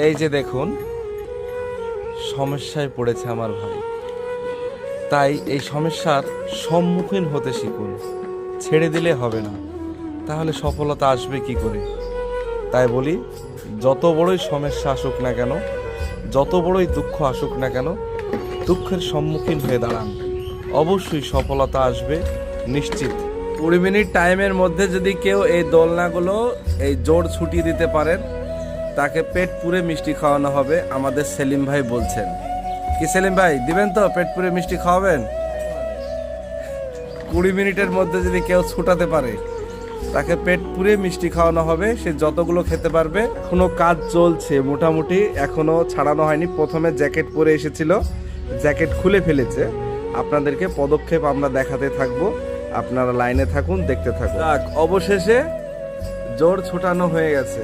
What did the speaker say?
এই যে দেখুন, সমস্যায় পড়েছে আমার ভাই। তাই এই সমস্যার সম্মুখীন হতে শিখুন, ছেড়ে দিলে হবে না। তাহলে সফলতা আসবে কি করে? তাই বলি, যত বড়ই সমস্যা আসুক না কেন, যত বড়ই দুঃখ আসুক না কেন, দুঃখের সম্মুখীন হয়ে দাঁড়ান, অবশ্যই সফলতা আসবে নিশ্চিত। 20 মিনিট টাইমের মধ্যে যদি কেউ এই দোলনাগুলো এই জোর ছুটিয়ে দিতে পারেন, তাকে পেট পুরে মিষ্টি খাওয়ানো হবে, আমাদের সেলিম ভাই বলছেন। কি সেলিম ভাই, দিবেন তো? পেট পুরে মিষ্টি খাওয়াবেন? 20 মিনিটের মধ্যে যদি কেউ ছুটাতে পারে, তাকে পেট পুরে মিষ্টি খাওয়ানো হবে, সে যতগুলো খেতে পারবে। এখনো কাজ চলছে, মোটামুটি এখনো ছাড়ানো হয়নি। প্রথমে জ্যাকেট পরে এসেছিল, জ্যাকেট খুলে ফেলেছে। আপনাদেরকে পদক্ষেপ আমরা দেখাতে থাকবো, আপনারা লাইনে থাকুন, দেখতে থাকুন। অবশেষে জোর ছোটানো হয়ে গেছে।